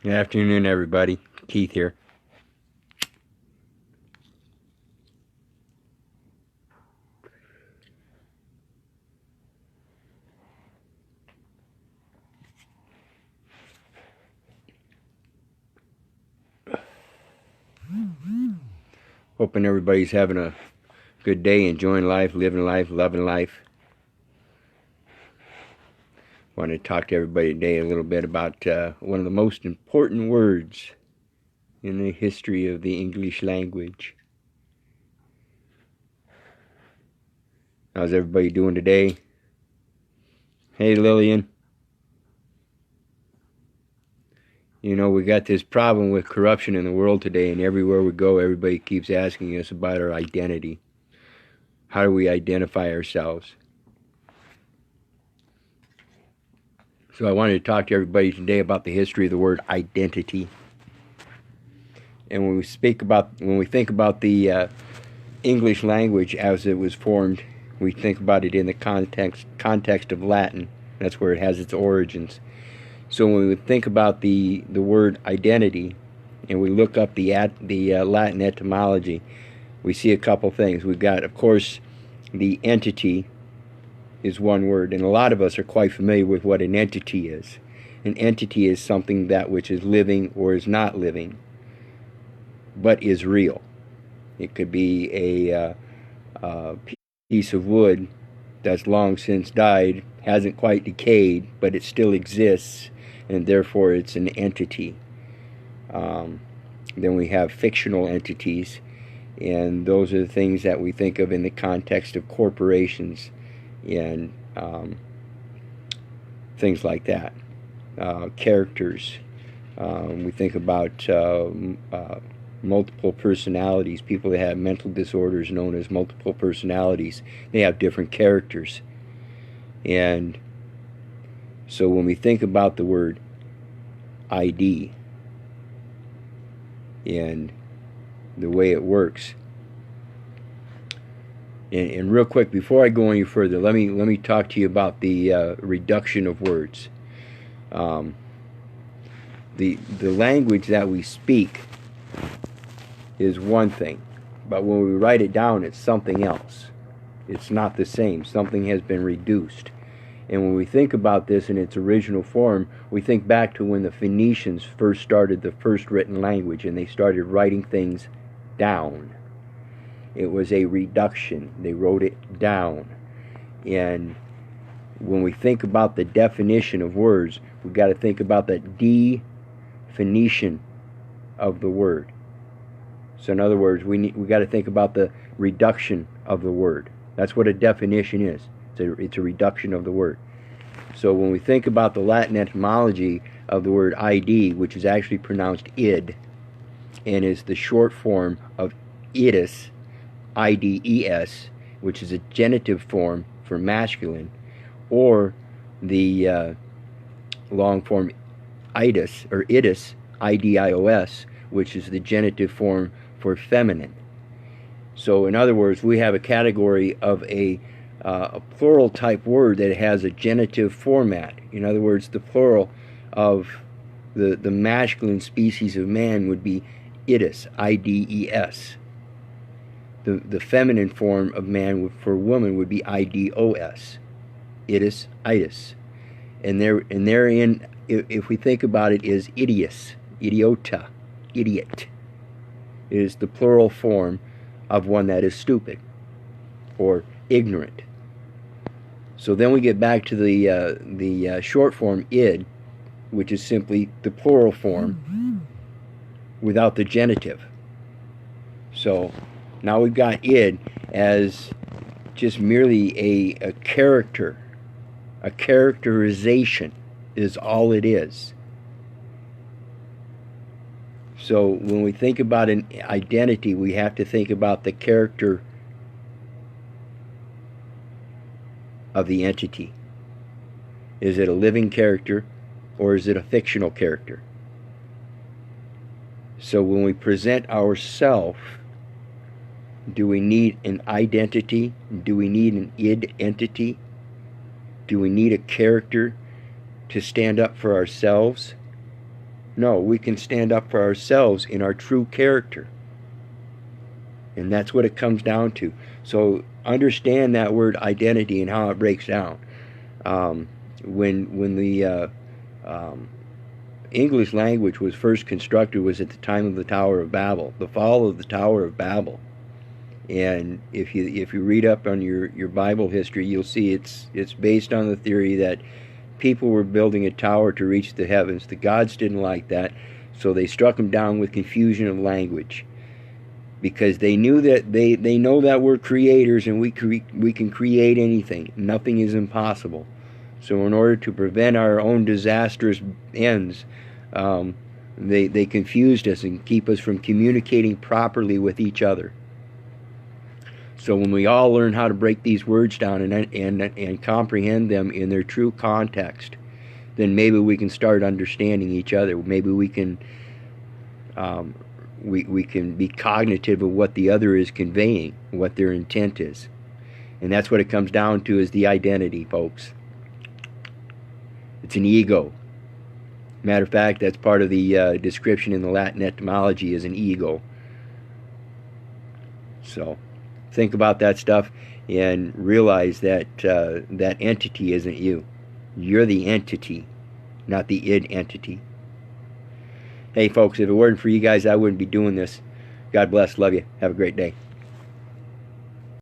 Good afternoon, everybody. Keith here. Hoping everybody's having a good day, enjoying life, living life, loving life. Want to talk to everybody today a little bit about one of the most important words in the history of the English language. How's everybody doing today? Hey, Lillian. You know, we got this problem with corruption in the world today, and everywhere we go, everybody keeps asking us about our identity. How do we identify ourselves? So I wanted to talk to everybody today about the history of the word identity. And when we think about the English language as it was formed, we think about it in the context of Latin. That's where it has its origins. So when we think about the word identity, and we look up the Latin etymology, we see a couple things. We've got, of course, the entity is one word, and a lot of us are quite familiar with what an entity is. An entity is something that which is living or is not living, but is real. It could be a piece of wood that's long since died, hasn't quite decayed, but it still exists, and therefore it's an entity. Then we have fictional entities, and those are the things that we think of in the context of corporations and things like that. Characters. We think about multiple personalities. People that have mental disorders known as multiple personalities. They have different characters. And so when we think about the word ID and the way it works, and real quick, before I go any further, let me talk to you about the reduction of words. The language that we speak is one thing, but when we write it down, it's something else. It's not the same. Something has been reduced. And when we think about this in its original form, we think back to when the Phoenicians first started the first written language and they started writing things down. It was a reduction. They wrote it down. And when we think about the definition of words, we've got to think about the definition of the word. So in other words, we got to think about the reduction of the word. That's what a definition is. It's a reduction of the word. So when we think about the Latin etymology of the word ID, which is actually pronounced id, and is the short form of idus, I-D-E-S, which is a genitive form for masculine, or the long form idus, or idus, I-D-I-O-S, which is the genitive form for feminine. So in other words, we have a category of a plural type word that has a genitive format. In other words, the plural of the masculine species of man would be idus, I-D-E-S. The feminine form of man for woman would be I-D-O-S, idus, itis. And therein, if we think about it, is idios, idiota, idiot. It is the plural form of one that is stupid or ignorant. So then we get back to the short form id, which is simply the plural form without the genitive. So now we've got id as just merely a character. A characterization is all it is. So when we think about an identity, we have to think about the character of the entity. Is it a living character or is it a fictional character? So when we present ourselves, do we need an identity? Do we need an id entity? Do we need a character to stand up for ourselves? No, we can stand up for ourselves in our true character. And that's what it comes down to. So understand that word identity and how it breaks down. When the English language was first constructed was at the time of the Tower of Babel, the fall of the Tower of Babel. And if you read up on your Bible history, you'll see it's based on the theory that people were building a tower to reach the heavens. The gods didn't like that, so they struck them down with confusion of language, because they knew that they know that we're creators and we can create anything. Nothing is impossible. So in order to prevent our own disastrous ends, they confused us and keep us from communicating properly with each other. So when we all learn how to break these words down and comprehend them in their true context, then maybe we can start understanding each other. Maybe we can we can be cognitive of what the other is conveying, what their intent is. And that's what it comes down to, is the identity, folks. It's an ego. Matter of fact, that's part of the description in the Latin etymology, is an ego. So think about that stuff and realize that that entity isn't you. You're the entity, not the id entity. Hey folks, if it weren't for you guys, I wouldn't be doing this. God bless. Love you. Have a great day.